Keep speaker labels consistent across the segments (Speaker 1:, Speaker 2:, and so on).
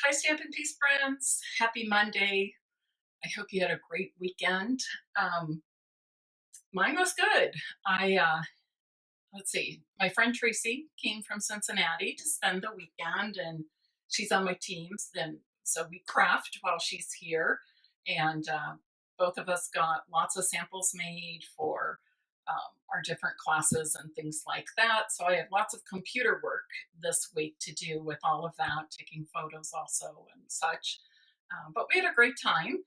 Speaker 1: Hi, Stampin' Peace friends. Happy Monday. I hope you had a great weekend. Mine was good. Let's see, my friend Tracy came from Cincinnati to spend the weekend, and she's on my teams. And so we craft while she's here, and both of us got lots of samples made for our different classes and things like that. So I have lots of computer work this week to do with all of that, taking photos also and such. But we had a great time.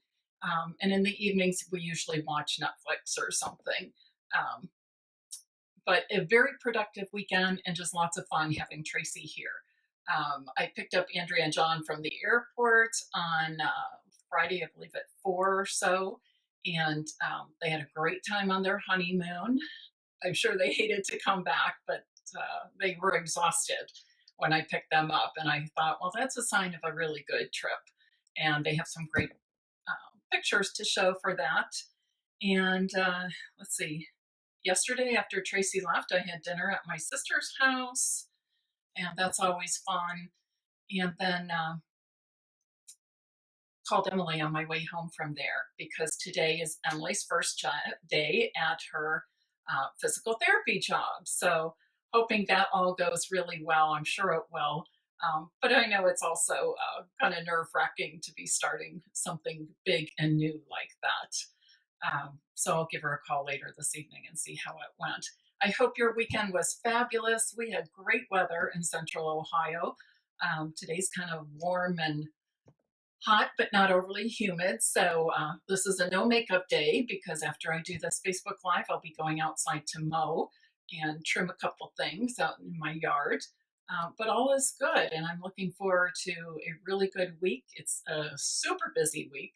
Speaker 1: And in the evenings, we usually watch Netflix or something. But a very productive weekend and just lots of fun having Tracy here. I picked up Andrea and John from the airport on Friday, I believe at 4 or so, and they had a great time on their honeymoon. I'm sure they hated to come back, but they were exhausted when I picked them up, and I thought, well, that's a sign of a really good trip. And they have some great pictures to show for that. And let's see, yesterday after Tracy left, I had dinner at my sister's house, and that's always fun. And then called Emily on my way home from there because today is Emily's first day at her physical therapy job. So hoping that all goes really well. I'm sure it will. But I know it's also kind of nerve-wracking to be starting something big and new like that. So I'll give her a call later this evening and see how it went. I hope your weekend was fabulous. We had great weather in Central Ohio. Today's kind of warm and hot, but not overly humid. So this is a no makeup day because after I do this Facebook Live, I'll be going outside to mow and trim a couple things out in my yard. But all is good, and I'm looking forward to a really good week. It's a super busy week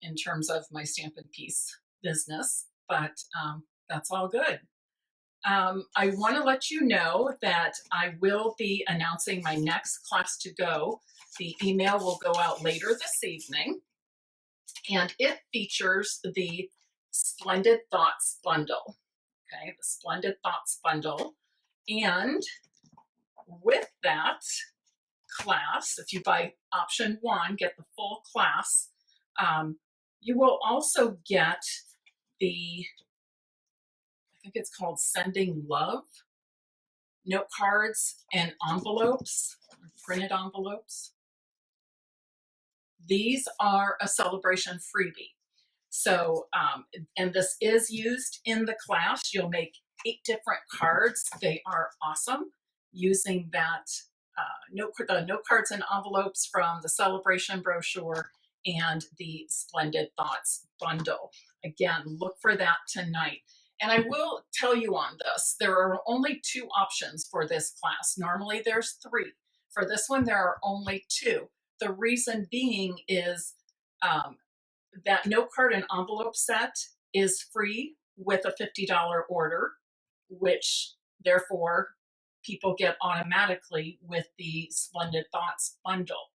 Speaker 1: in terms of my Stampin' Peace business, but that's all good. I want to let you know that I will be announcing my next class to go. The email will go out later this evening, and it features the Splendid Thoughts bundle. Okay, the Splendid Thoughts bundle. And with that class, if you buy option 1, get the full class, you will also get the, I think it's called Sending Love, note cards and envelopes, printed envelopes. These are a celebration freebie. So, and this is used in the class. You'll make 8 different cards. They are awesome using that the note cards and envelopes from the celebration brochure and the Splendid Thoughts bundle. Again, look for that tonight. And I will tell you on this, there are only 2 options for this class. Normally there's 3. For this one, there are only 2. The reason being is that note card and envelope set is free with a $50 order, which therefore people get automatically with the Splendid Thoughts bundle.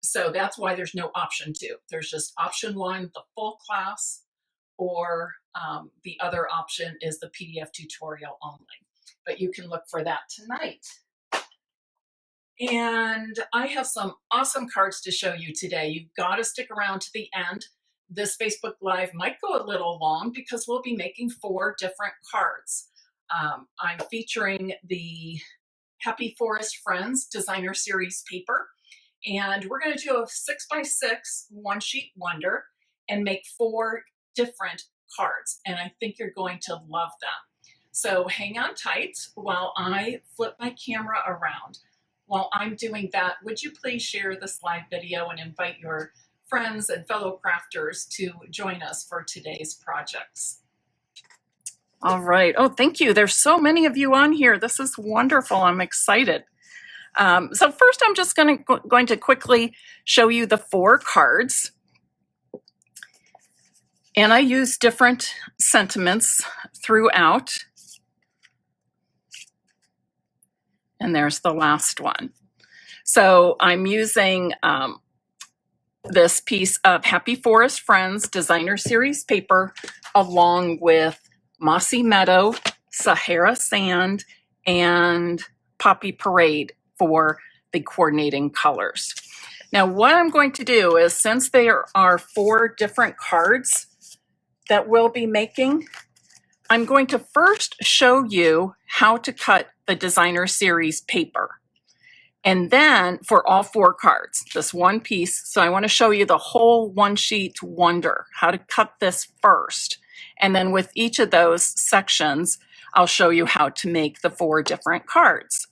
Speaker 1: So that's why there's no option 2. There's just option 1, the full class, or the other option is the PDF tutorial only. But you can look for that tonight. And I have some awesome cards to show you today. You've got to stick around to the end. This Facebook Live might go a little long because we'll be making 4 different cards. I'm featuring the Happy Forest Friends Designer Series paper, and we're going to do a 6x6 one-sheet wonder and make 4 different cards, and I think you're going to love them. So hang on tight while I flip my camera around. While I'm doing that, would you please share this live video and invite your friends and fellow crafters to join us for today's projects? All right. Oh, thank you. There's so many of you on here. This is wonderful. I'm excited. So first, I'm just going to quickly show you the 4 cards. And I use different sentiments throughout. And there's the last one. So I'm using this piece of Happy Forest Friends Designer Series paper along with Mossy Meadow, Sahara Sand, and Poppy Parade for the coordinating colors. Now what I'm going to do is, since there are 4 different cards that we'll be making, I'm going to first show you how to cut the designer series paper. And then for all 4 cards, this one piece. So I want to show you the whole one sheet wonder, how to cut this first. And then with each of those sections, I'll show you how to make the 4 different cards.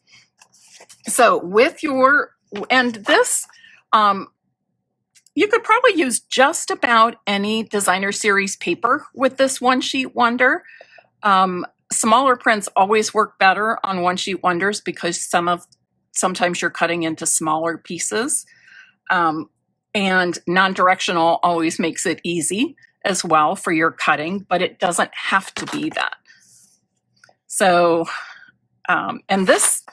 Speaker 1: So with your, and this, you could probably use just about any designer series paper with this one sheet wonder. Smaller prints always work better on one sheet wonders because sometimes you're cutting into smaller pieces. And non-directional always makes it easy as well for your cutting, but it doesn't have to be that. So, and this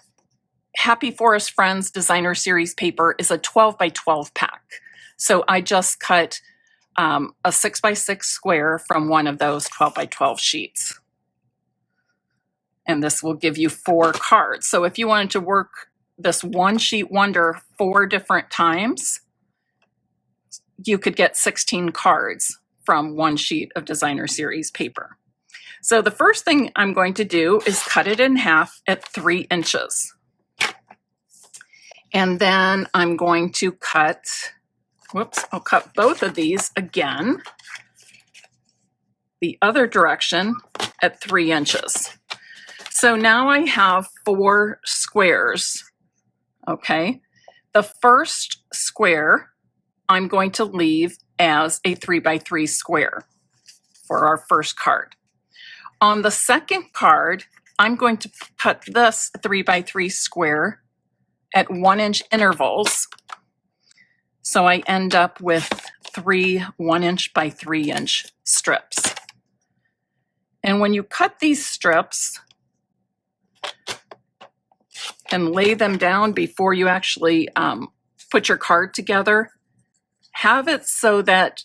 Speaker 1: Happy Forest Friends designer series paper is a 12 by 12 pack. So I just cut a 6 by 6 square from one of those 12 by 12 sheets. And this will give you 4 cards. So if you wanted to work this one sheet wonder 4 different times, you could get 16 cards from one sheet of designer series paper. So the first thing I'm going to do is cut it in half at 3 inches. And then I'm going to cut, I'll cut both of these again, the other direction at 3 inches. So now I have 4 squares, okay? The first square I'm going to leave as a 3 by 3 square for our first card. On the second card, I'm going to cut this 3 by 3 square at 1 inch intervals. So I end up with 3 1 inch by 3 inch strips. And when you cut these strips and lay them down before you actually put your card together, have it so that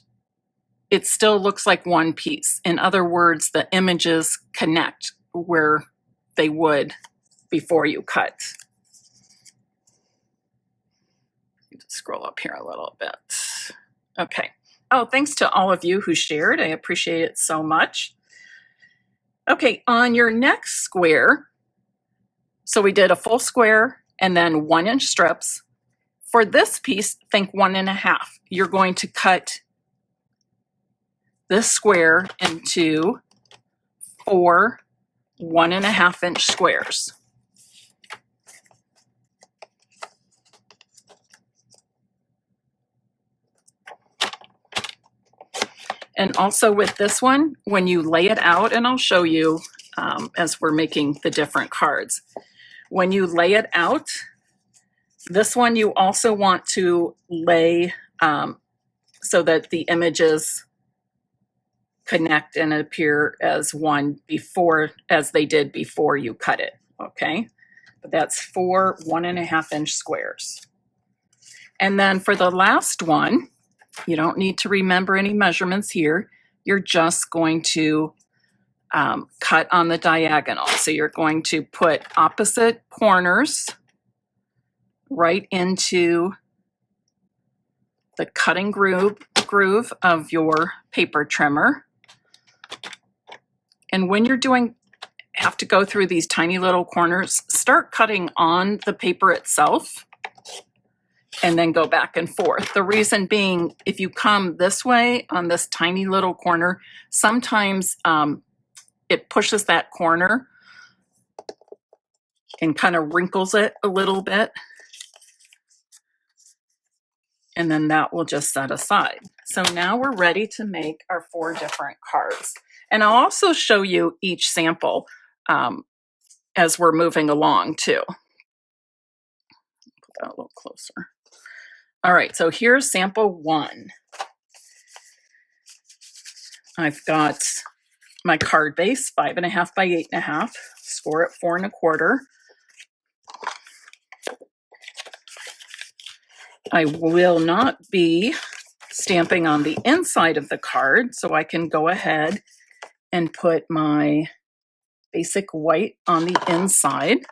Speaker 1: it still looks like one piece. In other words, the images connect where they would before you cut. Just scroll up here a little bit. Okay. Oh, thanks to all of you who shared. I appreciate it so much. Okay, on your next square, so we did a full square and then 1 inch strips. For this piece, think 1 1/2. You're going to cut this square into 4 1 1/2 inch squares. And also with this one, when you lay it out, and I'll show you as we're making the different cards, when you lay it out, this one you also want to lay so that the images connect and appear as one before, as they did before you cut it, okay? But that's 4 1 1/2 inch squares. And then for the last one, you don't need to remember any measurements here. You're just going to cut on the diagonal. So you're going to put opposite corners right into the cutting groove of your paper trimmer. And when you're have to go through these tiny little corners, start cutting on the paper itself and then go back and forth. The reason being, if you come this way on this tiny little corner, sometimes it pushes that corner and kind of wrinkles it a little bit. And then that will just set aside. So now we're ready to make our 4 different cards. And I'll also show you each sample as we're moving along too. Put that a little closer. All right, so here's sample 1. I've got my card base, 5 1/2 by 8 1/2, score at 4 1/4. I will not be stamping on the inside of the card, so I can go ahead and put my basic white on the inside.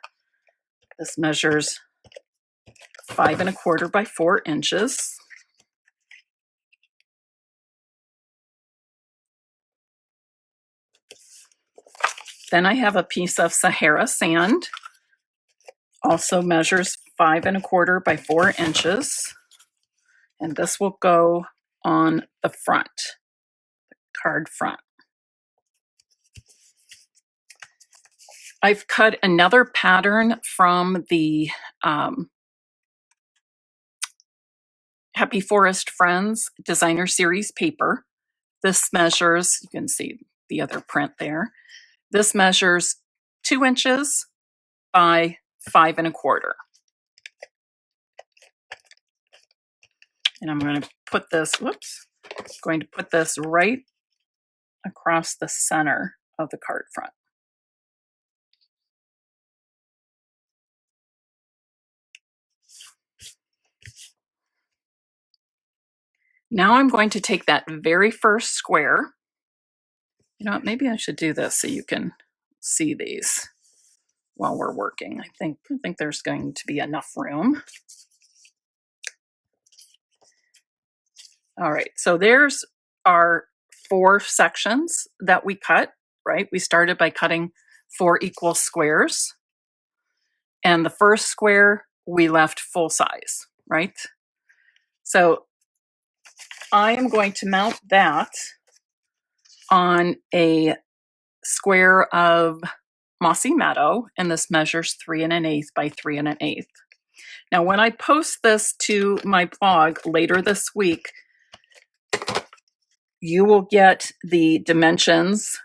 Speaker 1: This measures 5 1/4 by 4 inches. Then I have a piece of Sahara sand, also measures 5 1/4 by 4 inches. And this will go on the front, the card front. I've cut another pattern from the Happy Forest Friends Designer Series paper. This measures, you can see the other print there. This measures 2 inches by 5 1/4. And I'm going to put this, going to put this right across the center of the card front. Now I'm going to take that very first square. You know what, maybe I should do this so you can see these while we're working. I think there's going to be enough room. All right, so there's our 4 sections that we cut, right? We started by cutting 4 equal squares. And the first square we left full size, right? So I am going to mount that on a square of Mossy Meadow, and this measures 3 1/8 by 3 1/8. Now, when I post this to my blog later this week, you will get the dimensions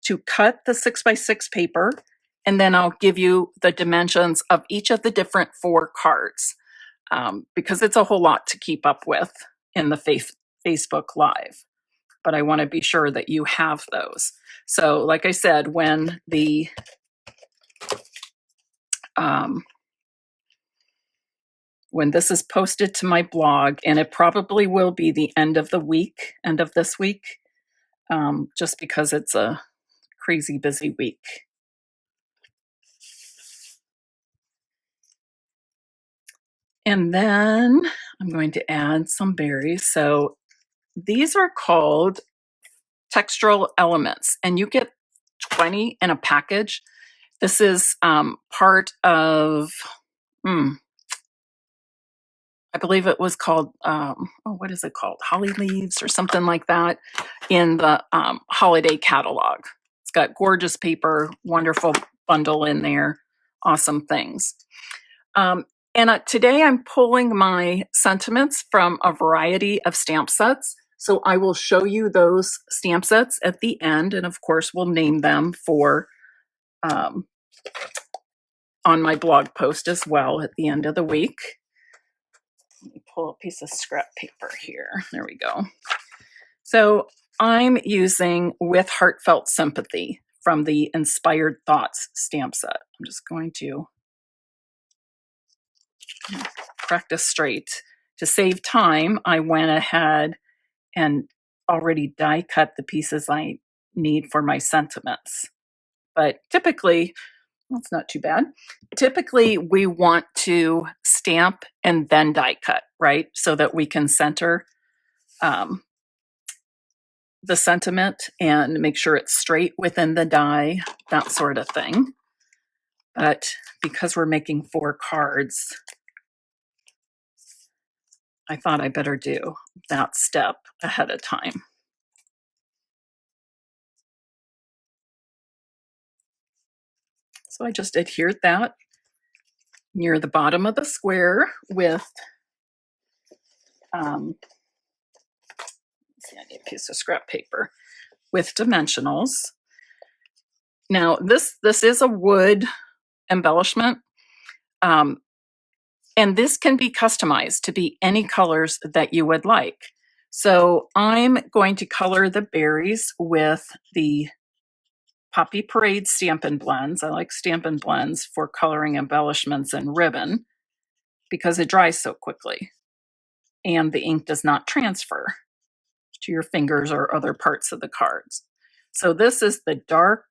Speaker 1: to cut the 6x6 paper, and then I'll give you the dimensions of each of the different 4 cards, because it's a whole lot to keep up with in the Facebook Live. But I want to be sure that you have those. So like I said, when the when this is posted to my blog, and it probably will be the end of this week, just because it's a crazy busy week. And then I'm going to add some berries. So these are called Textural Elements, and you get 20 in a package. This is part of, I believe it was called, what is it called? Holly Leaves or something like that in the holiday catalog. It's got gorgeous paper, wonderful bundle in there, awesome things. And today I'm pulling my sentiments from a variety of stamp sets. So I will show you those stamp sets at the end. And of course, we'll name them for on my blog post as well at the end of the week. Let me pull a piece of scrap paper here. There we go. So I'm using With Heartfelt Sympathy from the Inspired Thoughts stamp set. I'm just going to practice straight. To save time, I went ahead and already die cut the pieces I need for my sentiments. But typically, that's not too bad. Typically, we want to stamp and then die cut, right? So that we can center the sentiment and make sure it's straight within the die, that sort of thing. But because we're making 4 cards, I thought I better do that step ahead of time. So I just adhered that near the bottom of the square with, see, I need a piece of scrap paper with dimensionals. Now this is a wood embellishment, and this can be customized to be any colors that you would like. So I'm going to color the berries with the Poppy Parade Stampin' Blends. I like Stampin' Blends for coloring embellishments and ribbon because it dries so quickly and the ink does not transfer to your fingers or other parts of the cards. So this is the dark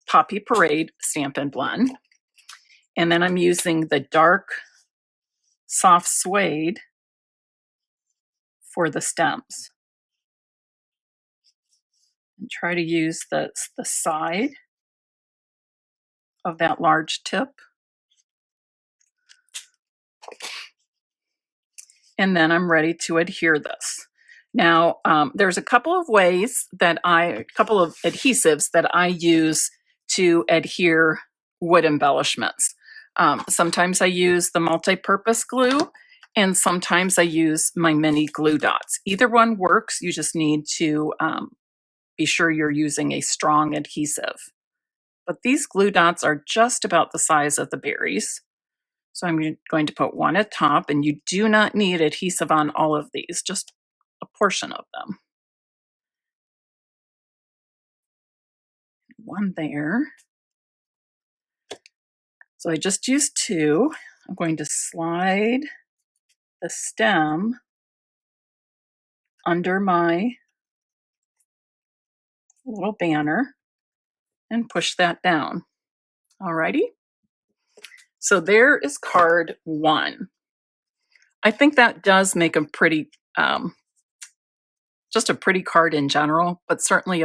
Speaker 1: Poppy Parade Stampin' Blend. And then I'm using the dark soft suede for the stems. And try to use the side of that large tip. And then I'm ready to adhere this. Now, there's a couple of adhesives that I use to adhere wood embellishments. Sometimes I use the multi-purpose glue, and sometimes I use my mini glue dots. Either one works. You just need to be sure you're using a strong adhesive. But these glue dots are just about the size of the berries. So I'm going to put one at top, and you do not need adhesive on all of these, just a portion of them. One there. So I just used two. I'm going to slide the stem under my little banner and push that down. Alrighty. So there is card 1. I think that does make a pretty, just a pretty card in general, but certainly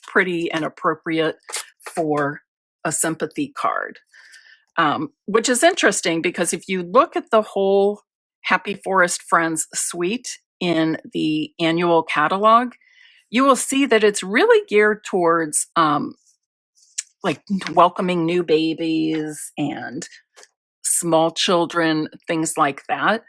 Speaker 1: pretty and appropriate for a sympathy card. Which is interesting because if you look at the whole Happy Forest Friends suite in the annual catalog, you will see that it's really geared towards like welcoming new babies and small children, things like that.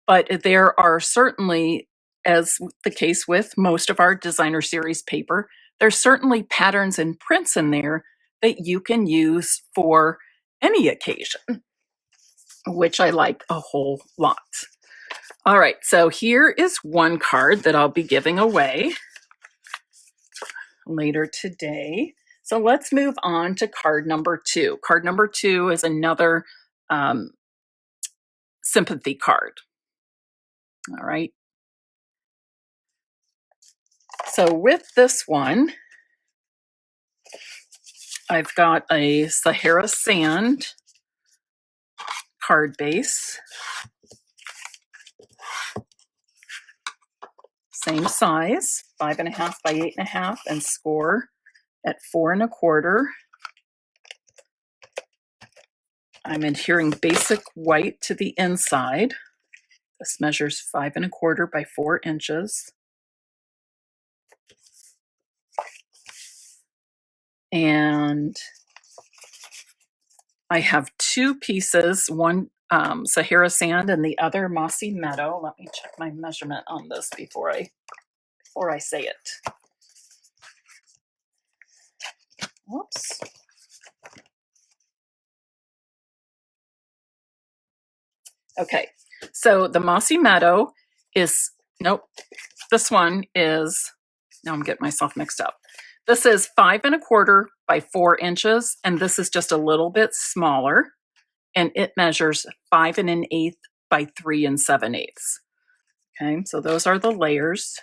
Speaker 1: But there are certainly, as the case with most of our designer series paper, there's certainly patterns and prints in there that you can use for any occasion, which I like a whole lot. All right, so here is one card that I'll be giving away later today. So let's move on to card number 2. Card number 2 is another sympathy card. All right. So with this one, I've got a Sahara Sand card base. Same size, 5.5 by 8.5, and score at 4 1/4. I'm adhering basic white to the inside. This measures 5 1/4 by 4 inches. And I have 2 pieces, one Sahara Sand and the other Mossy Meadow. Let me check my measurement on this before I say it. Whoops. Okay, so the Mossy Meadow is, nope, this one is, now I'm getting myself mixed up. This is 5 1/4 by 4 inches, and this is just a little bit smaller, and it measures 5 1/8 by 3 7/8. Okay, so those are the layers.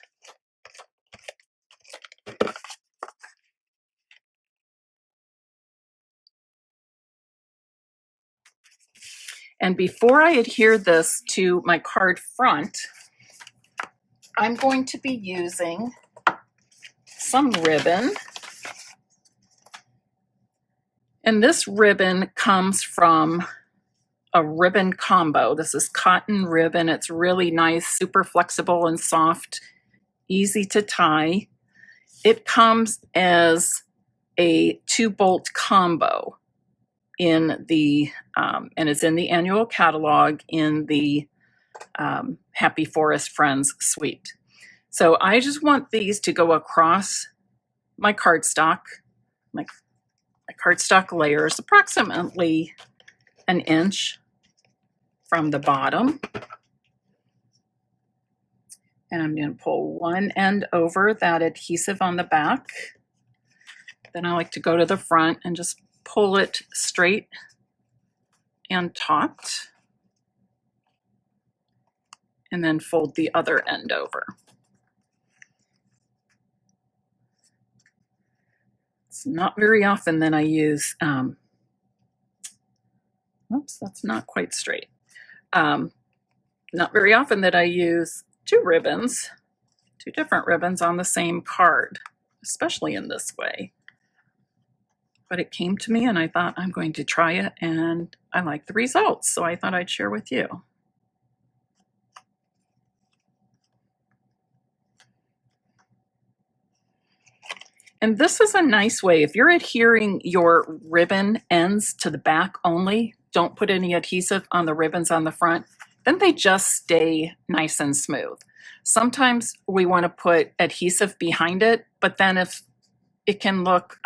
Speaker 1: And before I adhere this to my card front, I'm going to be using some ribbon. And this ribbon comes from a ribbon combo. This is cotton ribbon. It's really nice, super flexible and soft, easy to tie. It comes as a 2-bolt combo in the, and it's in the annual catalog in the Happy Forest Friends suite. So I just want these to go across my cardstock, my cardstock layers, approximately 1 inch from the bottom. And I'm going to pull one end over that adhesive on the back. Then I like to go to the front and just pull it straight and taut. And then fold the other end over. It's not very often that I use, oops, that's not quite straight. Not very often that I use two different ribbons on the same card, especially in this way. But it came to me and I thought I'm going to try it, and I like the results, so I thought I'd share with you. And this is a nice way, if you're adhering your ribbon ends to the back only, don't put any adhesive on the ribbons on the front, then they just stay nice and smooth. Sometimes we want to put adhesive behind it, but then if it can look,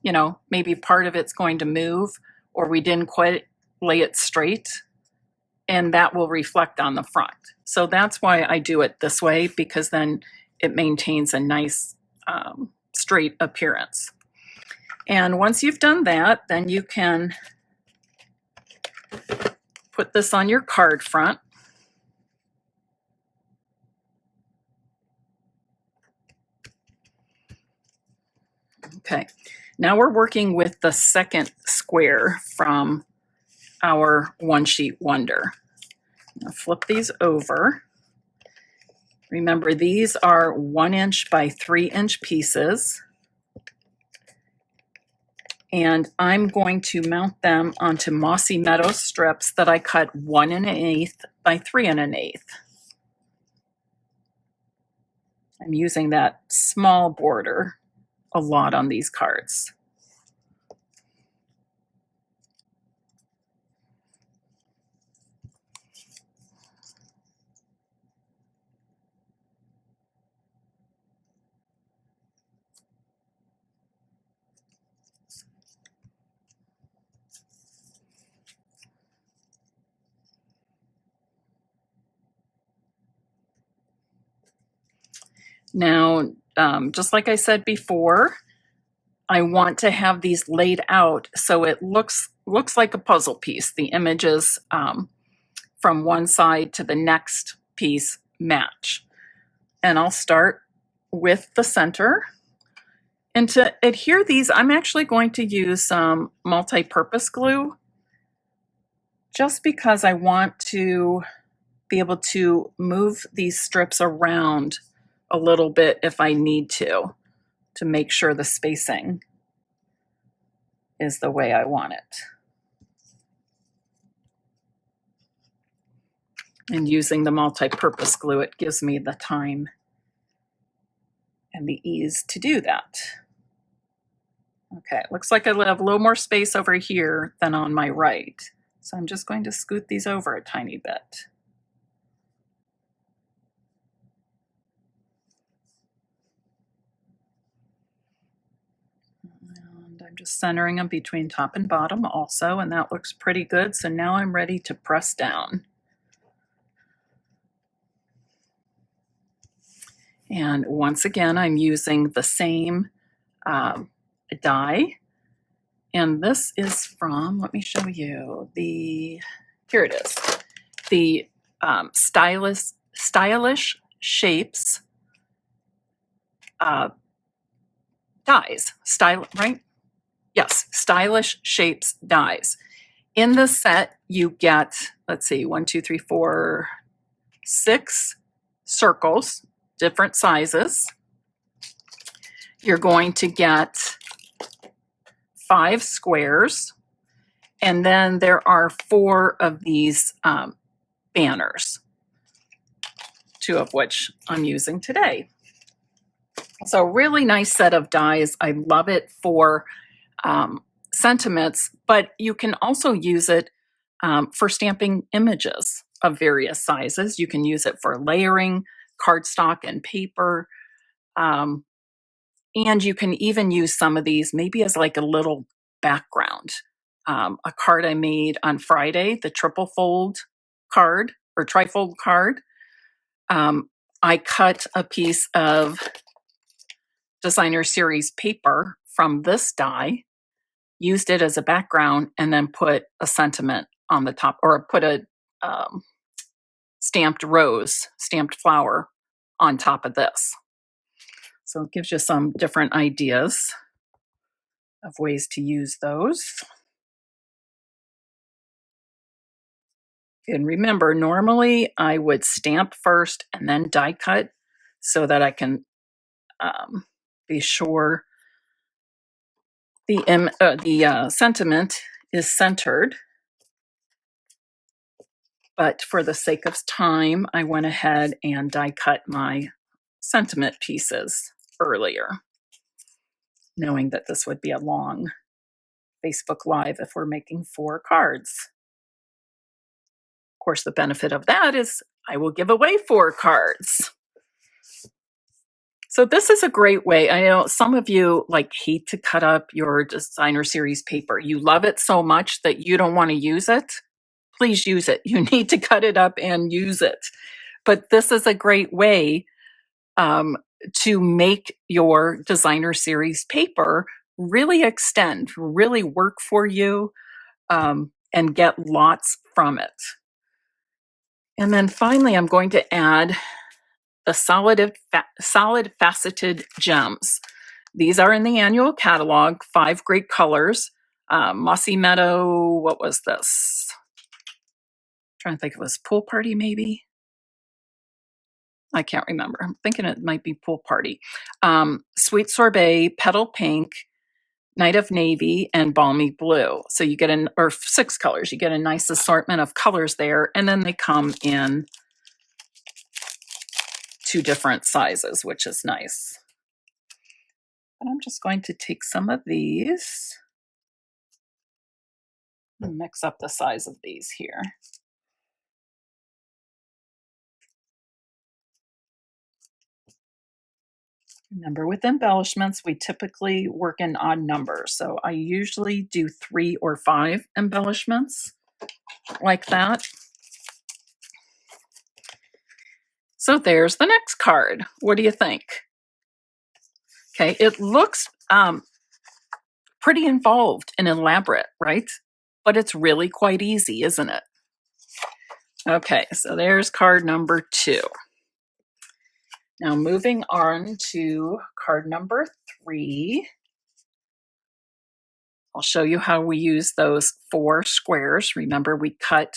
Speaker 1: you know, maybe part of it's going to move, or we didn't quite lay it straight, and that will reflect on the front. So that's why I do it this way, because then it maintains a nice straight appearance. And once you've done that, then you can put this on your card front. Okay, now we're working with the second square from our One Sheet Wonder. I'll flip these over. Remember, these are 1 inch by 3 inch pieces. And I'm going to mount them onto Mossy Meadow strips that I cut 1 1/8 by 3 1/8. I'm using that small border a lot on these cards. Now, just like I said before, I want to have these laid out so it looks like a puzzle piece. The images from one side to the next piece match. And I'll start with the center. And to adhere these, I'm actually going to use some multi-purpose glue, just because I want to be able to move these strips around a little bit if I need to make sure the spacing is the way I want it. And using the multi-purpose glue, it gives me the time and the ease to do that. Okay, it looks like I have a little more space over here than on my right. So I'm just going to scoot these over a tiny bit. And I'm just centering them between top and bottom also, and that looks pretty good. So now I'm ready to press down. And once again, I'm using the same die. And this is from, let me show you, here it is, the Stylish Shapes dies. Right? Yes, Stylish Shapes dies. In the set, you get, let's see, 1, 2, 3, 4, 6 circles, different sizes. You're going to get 5 squares, and then there are 4 of these banners, 2 of which I'm using today. So really nice set of dies. I love it for sentiments, but you can also use it for stamping images of various sizes. You can use it for layering cardstock and paper. And you can even use some of these maybe as like a little background. A card I made on Friday, the Trifold Card or Trifold Card. I cut a piece of Designer Series paper from this die, used it as a background, and then put a sentiment on the top, or put a stamped rose, stamped flower on top of this. So it gives you some different ideas of ways to use those. And remember, normally I would stamp first and then die cut so that I can be sure the sentiment is centered. But for the sake of time, I went ahead and die cut my sentiment pieces earlier, knowing that this would be a long Facebook Live if we're making 4 cards. Of course, the benefit of that is I will give away 4 cards. So this is a great way. I know some of you like hate to cut up your designer series paper. You love it so much that you don't want to use it. Please use it. You need to cut it up and use it. But this is a great way to make your designer series paper really extend, really work for you, and get lots from it. And then finally, I'm going to add the solid faceted gems. These are in the annual catalog, 5 great colors. Mossy Meadow, what was this? I'm trying to think, it was Pool Party maybe? I can't remember. I'm thinking it might be Pool Party. Sweet Sorbet, Petal Pink, Night of Navy, and Balmy Blue. So you get or 6 colors. You get a nice assortment of colors there, and then they come in 2 different sizes, which is nice. And I'm just going to take some of these and mix up the size of these here. Remember, with embellishments, we typically work in odd numbers. So I usually do 3 or 5 embellishments like that. So there's the next card. What do you think? Okay, it looks pretty involved and elaborate, right? But it's really quite easy, isn't it? Okay, so there's card number 2. Now moving on to card number 3. I'll show you how we use those 4 squares. Remember, we cut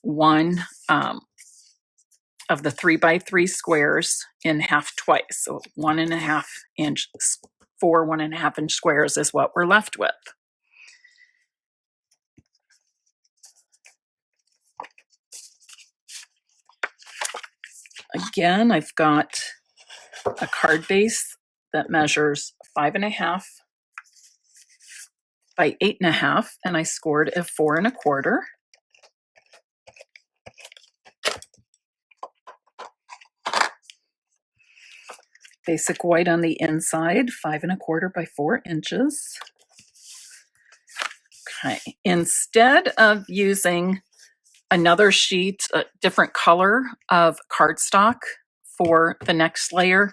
Speaker 1: one of the 3x3 squares in half twice. So 1.5 inch, 4 1.5 inch squares is what we're left with. Again, I've got a card base that measures 5.5 by 8.5, and I scored a 4 1/4. Basic white on the inside, 5 1/4 by 4 inches. Okay, instead of using another sheet, a different color of cardstock for the next layer,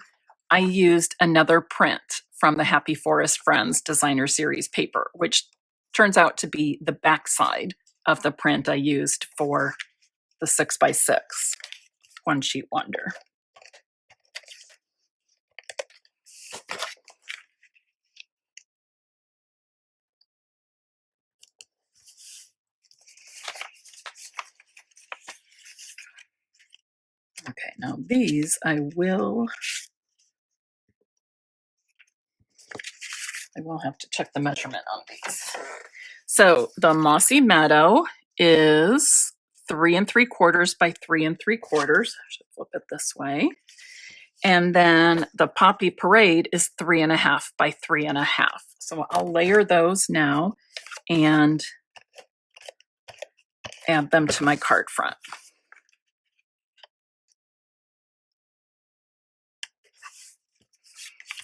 Speaker 1: I used another print from the Happy Forest Friends Designer Series paper, which turns out to be the backside of the print I used for the 6x6 One Sheet Wonder. Okay, now these I will have to check the measurement on these. So the Mossy Meadow is 3 3/4 by 3 3/4. I should flip it this way. And then the Poppy Parade is 3.5 by 3.5. So I'll layer those now and add them to my card front.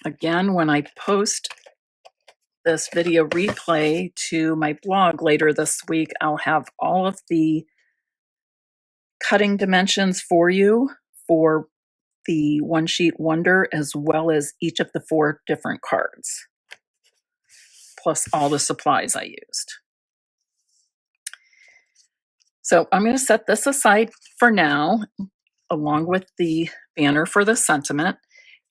Speaker 1: Again, when I post this video replay to my blog later this week, I'll have all of the cutting dimensions for you for the One Sheet Wonder, as well as each of the 4 different cards, plus all the supplies I used. So I'm going to set this aside for now, along with the banner for the sentiment.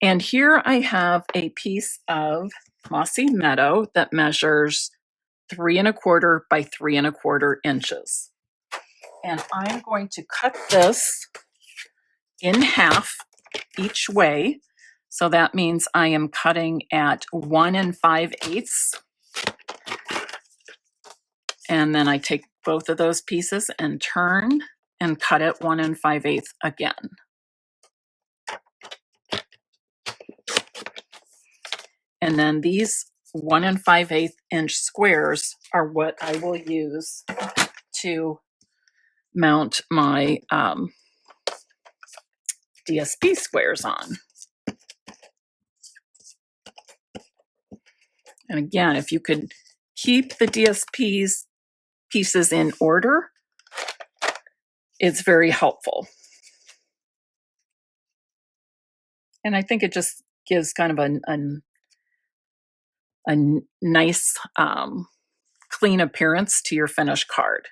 Speaker 1: And here I have a piece of Mossy Meadow that measures 3 1/4 by 3 1/4 inches. And I'm going to cut this in half each way. So that means I am cutting at 1 5/8. And then I take both of those pieces and turn and cut it 1 5/8 again. And then these 1 5/8 inch squares are what I will use to mount my DSP squares on. And again, if you could keep the DSP's pieces in order, it's very helpful. And I think it just gives kind of a nice, clean appearance to your finished card.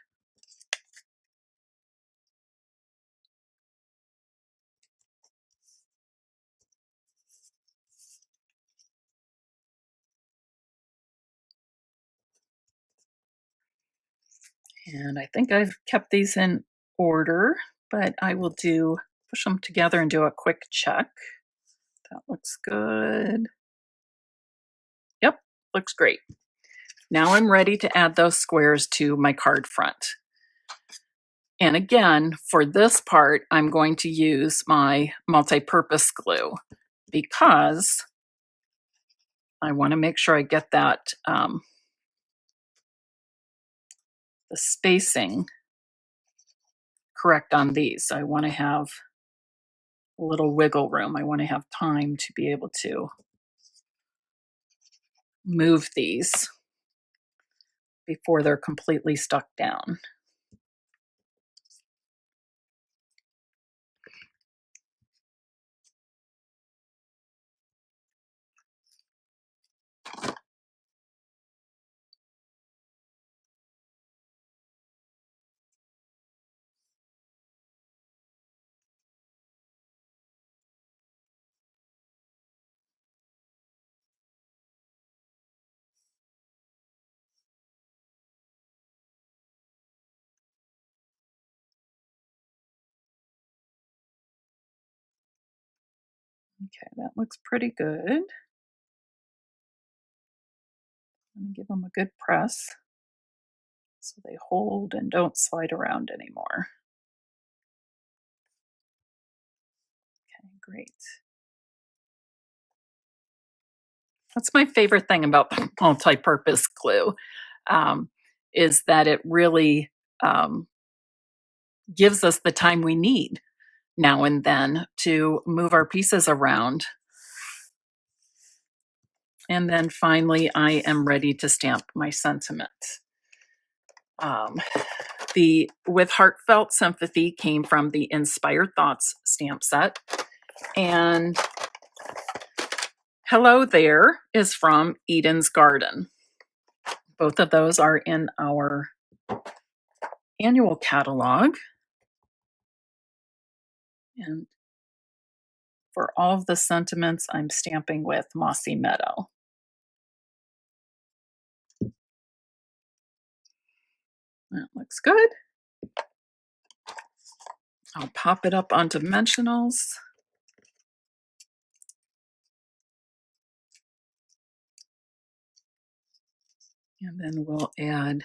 Speaker 1: And I think I've kept these in order, but I will push them together and do a quick check. That looks good. Yep, looks great. Now I'm ready to add those squares to my card front. And again, for this part, I'm going to use my multi-purpose glue because I want to make sure I get that the spacing correct on these. I want to have a little wiggle room. I want to have time to be able to move these before they're completely stuck down. Okay, that looks pretty good. I'm going to give them a good press so they hold and don't slide around anymore. Okay, great. That's my favorite thing about the multi-purpose glue, is that it really gives us the time we need now and then to move our pieces around. And then finally, I am ready to stamp my sentiment. The With Heartfelt Sympathy came from the Inspired Thoughts stamp set. And Hello There is from Eden's Garden. Both of those are in our annual catalog. And for all of the sentiments, I'm stamping with Mossy Meadow. That looks good. I'll pop it up onto dimensionals. And then we'll add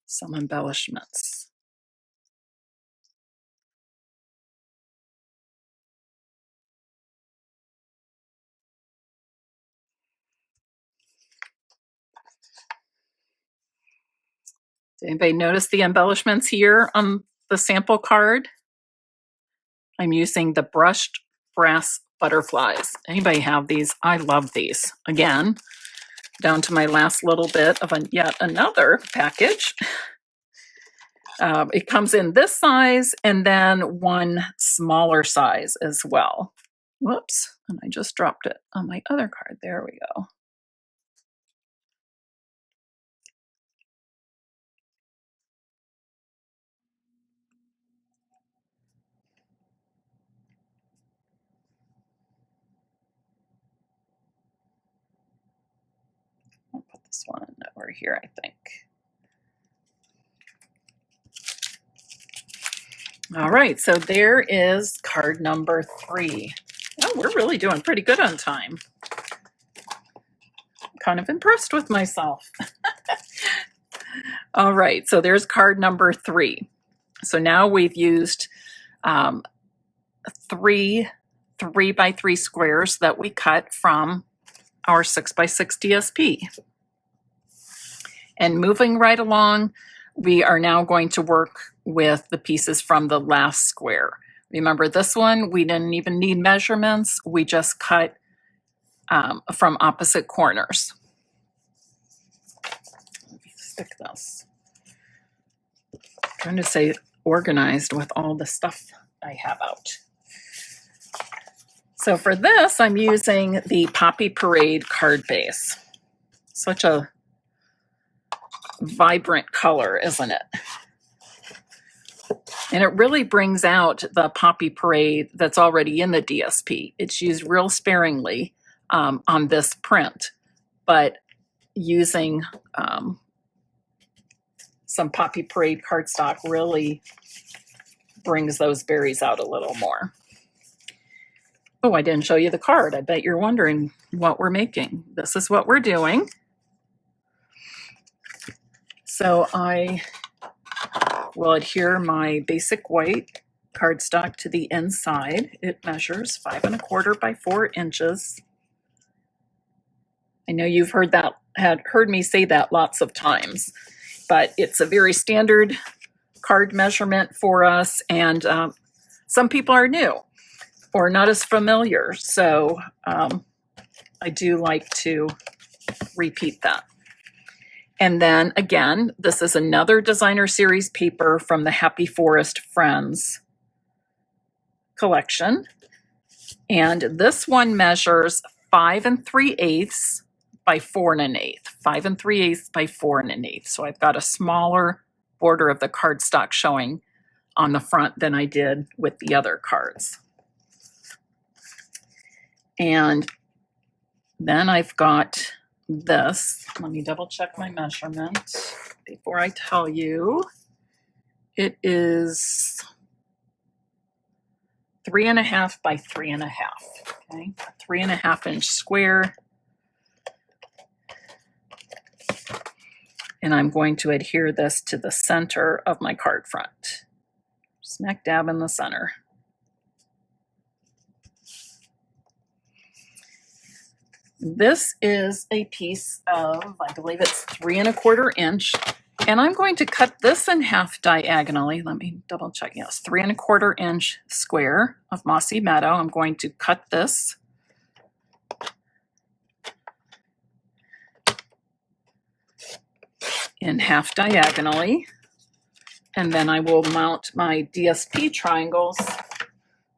Speaker 1: some embellishments. Did anybody notice the embellishments here on the sample card? I'm using the brushed brass butterflies. Anybody have these? I love these. Again, down to my last little bit of yet another package. It comes in this size and then one smaller size as well. Whoops, and I just dropped it on my other card. There we go. I'll put this one over here, I think. All right, so there is card number 3. Oh, we're really doing pretty good on time. I'm kind of impressed with myself. All right, so there's card number 3. So now we've used 3 3x3 squares that we cut from our 6x6 DSP. And moving right along, we are now going to work with the pieces from the last square. Remember this one, we didn't even need measurements. We just cut from opposite corners. Let me stick this. I'm trying to stay organized with all the stuff I have out. So for this, I'm using the Poppy Parade card base. Such a vibrant color, isn't it? And it really brings out the Poppy Parade that's already in the DSP. It's used real sparingly on this print, but using some Poppy Parade cardstock really brings those berries out a little more. Oh, I didn't show you the card. I bet you're wondering what we're making. This is what we're doing. So I will adhere my basic white cardstock to the inside. It measures 5 1/4 by 4 inches. I know you've heard me say that lots of times, but it's a very standard card measurement for us, and some people are new or not as familiar, so I do like to repeat that. And then again, this is another designer series paper from the Happy Forest Friends collection. And this one measures 5 3/8 by 4 1/8. 5 3/8 by 4 1/8. So I've got a smaller border of the cardstock showing on the front than I did with the other cards. And then I've got this. Let me double check my measurement before I tell you. It is 3 1/2 by 3 1/2. Okay, 3 1/2 inch square. And I'm going to adhere this to the center of my card front. Smack dab in the center. This is a piece of, I believe it's 3 1/4 inch. And I'm going to cut this in half diagonally. Let me double check. Yes, 3 1/4 inch square of Mossy Meadow. I'm going to cut this in half diagonally. And then I will mount my DSP triangles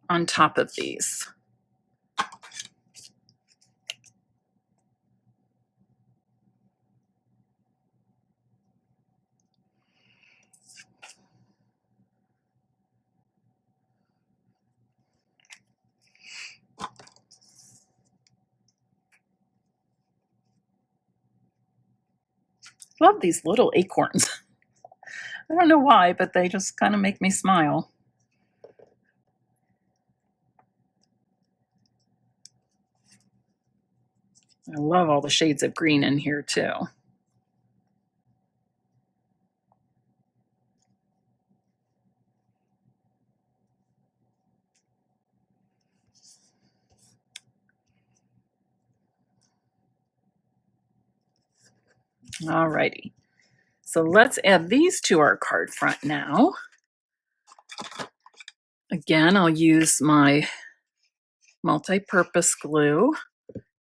Speaker 1: on top of these. Love these little acorns. I don't know why, but they just kind of make me smile. I love all the shades of green in here too. Alrighty, so let's add these to our card front now. Again, I'll use my multi-purpose glue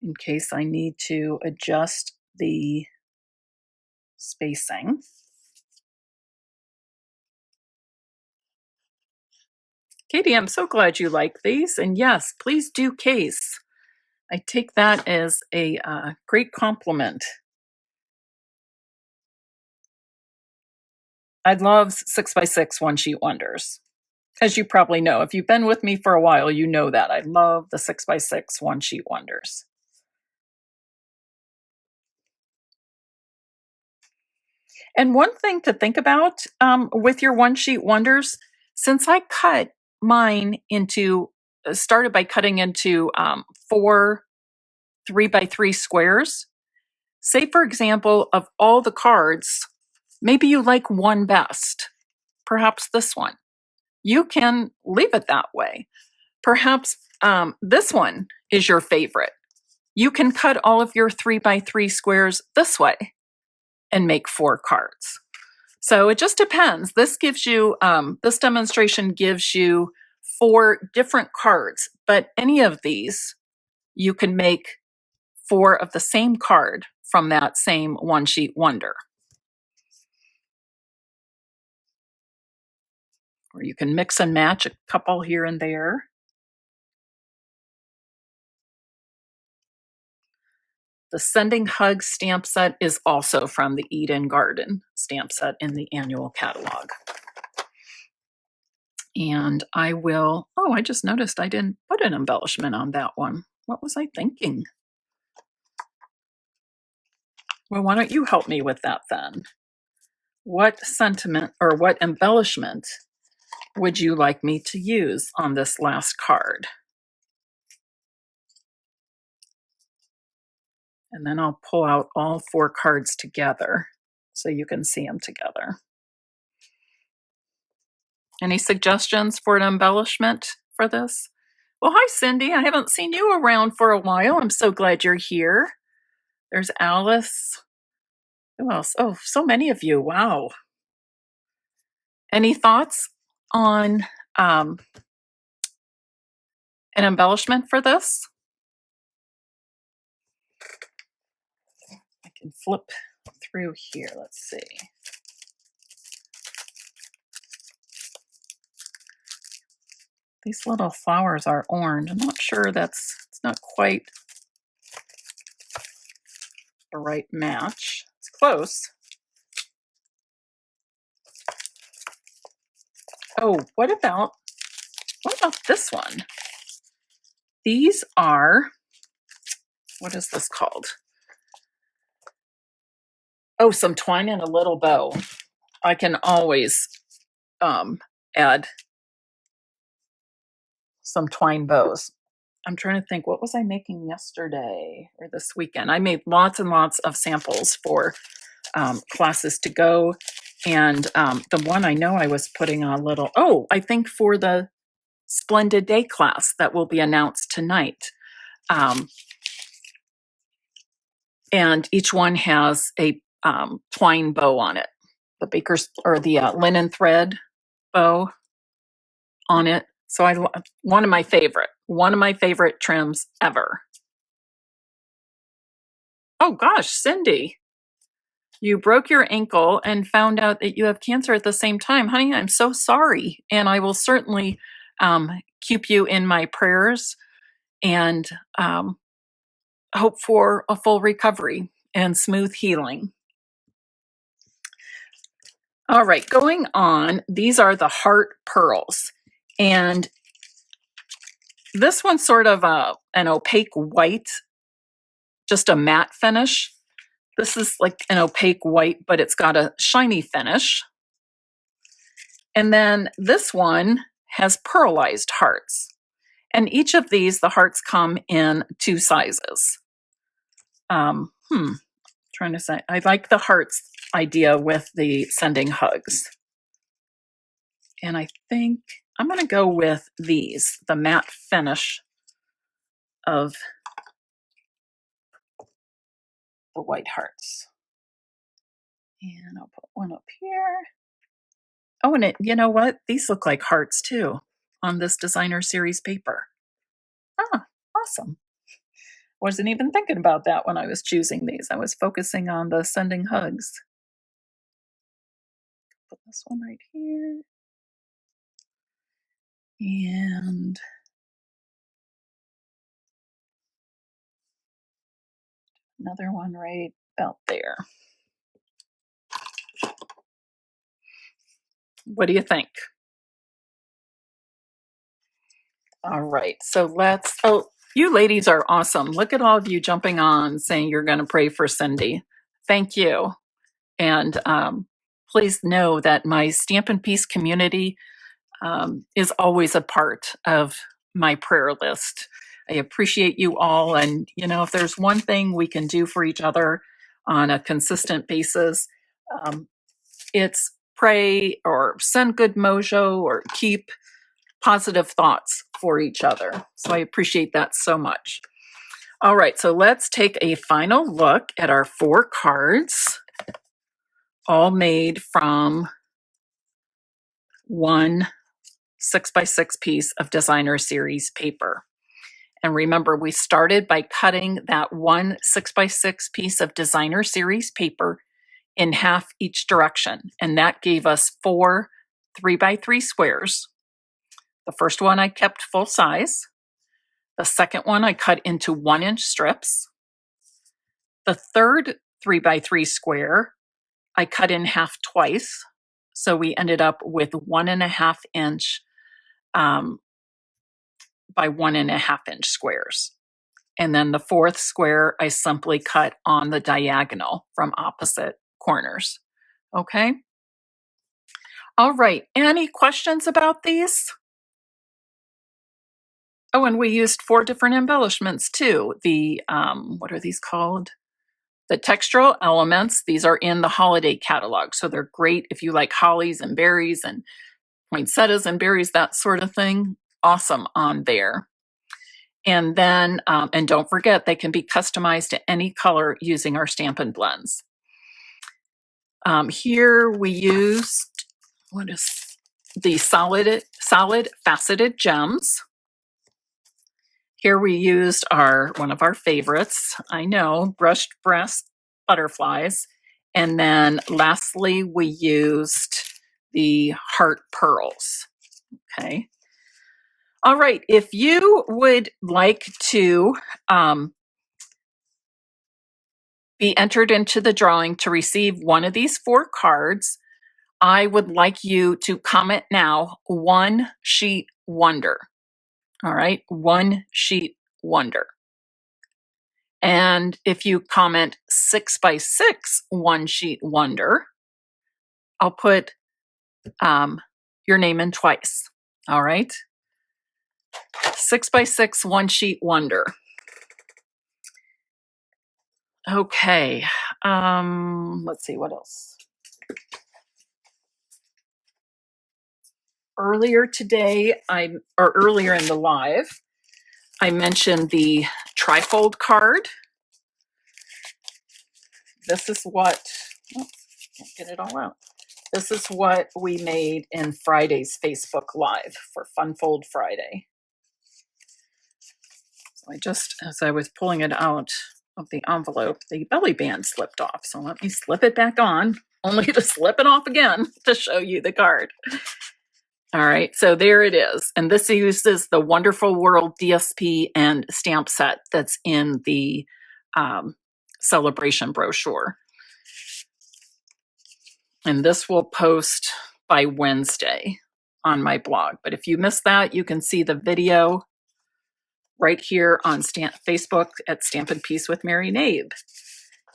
Speaker 1: in case I need to adjust the spacing. Katie, I'm so glad you like these, and yes, please do case. I take that as a great compliment. I love 6x6 one-sheet wonders. As you probably know, if you've been with me for a while, you know that. I love the 6x6 one-sheet wonders. And one thing to think about with your one-sheet wonders, since I cut mine into, started by cutting into 4 3x3 squares, say for example, of all the cards, maybe you like one best, perhaps this one. You can leave it that way. Perhaps this one is your favorite. You can cut all of your 3x3 squares this way and make 4 cards. So it just depends. This gives you, this demonstration gives you 4 different cards, but any of these, you can make 4 of the same card from that same one sheet wonder. Or you can mix and match a couple here and there. The Sending Hugs stamp set is also from the Eden Garden stamp set in the annual catalog. And I will, oh, I just noticed I didn't put an embellishment on that one. What was I thinking? Well, why don't you help me with that then? What sentiment or what embellishment would you like me to use on this last card? And then I'll pull out all 4 cards together so you can see them together. Any suggestions for an embellishment for this? Well, hi, Cindy. I haven't seen you around for a while. I'm so glad you're here. There's Alice. Who else? Oh, so many of you. Wow. Any thoughts on an embellishment for this? I can flip through here. Let's see. These little flowers are orange. I'm not sure it's not quite the right match. It's close. Oh, what about this one? These are, what is this called? Oh, some twine and a little bow. I can always add some twine bows. I'm trying to think, what was I making yesterday or this weekend? I made lots and lots of samples for classes to go. And the one I know I was putting on a little, oh, I think for the Splendid Day class that will be announced tonight. And each one has a twine bow on it. The baker's or the linen thread bow on it. So one of my favorite trims ever. Oh gosh, Cindy, you broke your ankle and found out that you have cancer at the same time. Honey, I'm so sorry. And I will certainly keep you in my prayers and hope for a full recovery and smooth healing. All right, going on, these are the heart pearls. And this one's sort of an opaque white, just a matte finish. This is like an opaque white, but it's got a shiny finish. And then this one has pearlized hearts. And each of these, the hearts come in 2 sizes. Trying to say, I like the hearts idea with the Sending Hugs. And I think I'm going to go with these, the matte finish of the white hearts. And I'll put one up here. Oh, and you know what? These look like hearts too on this designer series paper. Ah, awesome. Wasn't even thinking about that when I was choosing these. I was focusing on the Sending Hugs. Put this one right here. And another one right about there. What do you think? All right, so you ladies are awesome. Look at all of you jumping on saying you're going to pray for Cindy. Thank you. And please know that my Stampin' Peace community is always a part of my prayer list. I appreciate you all. And, if there's one thing we can do for each other on a consistent basis, it's pray or send good mojo or keep positive thoughts for each other. So I appreciate that so much. All right, so let's take a final look at our 4 cards, all made from one 6x6 piece of designer series paper. And remember, we started by cutting that one 6x6 piece of designer series paper in half each direction. And that gave us 4 3x3 squares. The first one I kept full size. The second one I cut into 1-inch strips. The third 3x3 square I cut in half twice. So we ended up with 1.5 inch by 1.5 inch squares. And then the fourth square I simply cut on the diagonal from opposite corners. Okay. All right. Any questions about these? Oh, and we used 4 different embellishments too. The, what are these called? The Textural Elements. These are in the holiday catalog. So they're great if you like hollies and berries and poinsettias and berries, that sort of thing. Awesome on there. And then, and don't forget, they can be customized to any color using our Stampin' Blends. Here we used, what is the solid faceted gems. Here we used one of our favorites, I know, brushed breast butterflies. And then lastly, we used the heart pearls. Okay. All right. If you would like to be entered into the drawing to receive one of these 4 cards, I would like you to comment now, 1 sheet wonder. All right, 1 sheet wonder. And if you comment 6x6 1 sheet wonder, I'll put your name in twice. All right, 6x6 1 sheet wonder. Okay, let's see what else. Earlier today, earlier in the live, I mentioned the Trifold Card. This is what, can't get it all out. This is what we made in Friday's Facebook Live for Funfold Friday. So as I was pulling it out of the envelope, the belly band slipped off. So let me slip it back on, only to slip it off again to show you the card. All right, so there it is. And this uses the Wonderful World DSP and stamp set that's in the celebration brochure. And this will post by Wednesday on my blog. But if you missed that, you can see the video right here on Facebook at Stampin' Piece with Mary Nabe.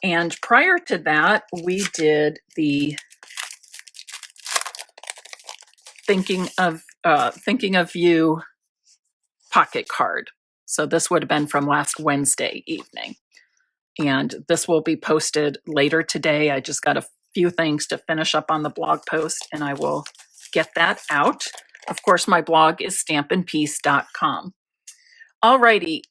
Speaker 1: And prior to that, we did the Thinking of You pocket card. So this would have been from last Wednesday evening. And this will be posted later today. I just got a few things to finish up on the blog post, and I will get that out. Of course, my blog is stampinpiece.com. All righty.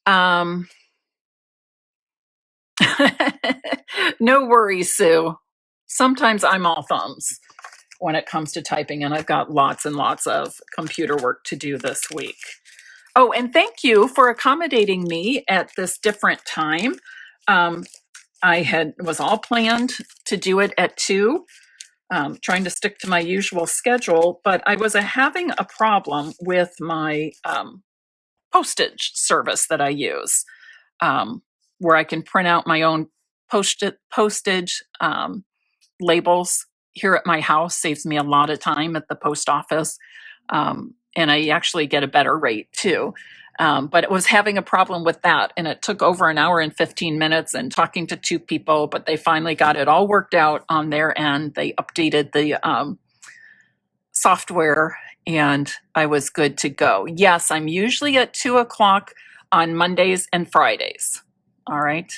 Speaker 1: No worries, Sue. Sometimes I'm all thumbs when it comes to typing, and I've got lots and lots of computer work to do this week. Oh, and thank you for accommodating me at this different time. Was all planned to do it at 2, trying to stick to my usual schedule, but I was having a problem with my postage service that I use, where I can print out my own postage labels here at my house. Saves me a lot of time at the post office, and I actually get a better rate too. But it was having a problem with that, and it took over an hour and 15 minutes and talking to 2 people, but they finally got it all worked out on their end. They updated the software, and I was good to go. Yes, I'm usually at 2 o'clock on Mondays and Fridays. All right.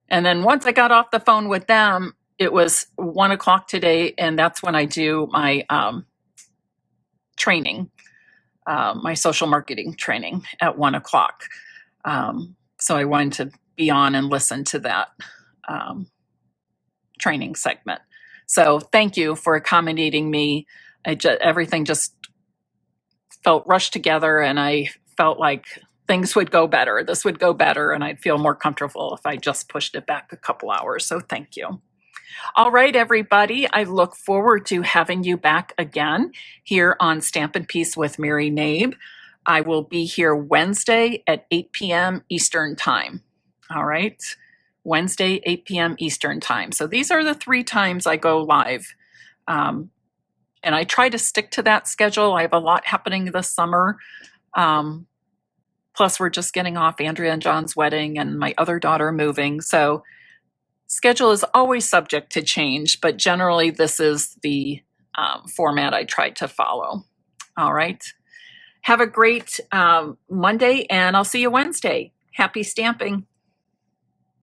Speaker 1: And then once I got off the phone with them, it was 1 o'clock today, and that's when I do my training, my social marketing training at 1 o'clock. So I wanted to be on and listen to that training segment. So thank you for accommodating me. Everything just felt rushed together, and I felt like things would go better. This would go better, and I'd feel more comfortable if I just pushed it back a couple hours. So thank you. All right, everybody. I look forward to having you back again here on Stampin' Peace with Mary Nabe. I will be here Wednesday at 8 p.m. Eastern Time. All right. Wednesday, 8 p.m. Eastern Time. So these are the 3 times I go live. And I try to stick to that schedule. I have a lot happening this summer. Plus, we're just getting off Andrea and John's wedding and my other daughter moving. So schedule is always subject to change, but generally this is the format I try to follow. All right. Have a great Monday, and I'll see you Wednesday. Happy stamping.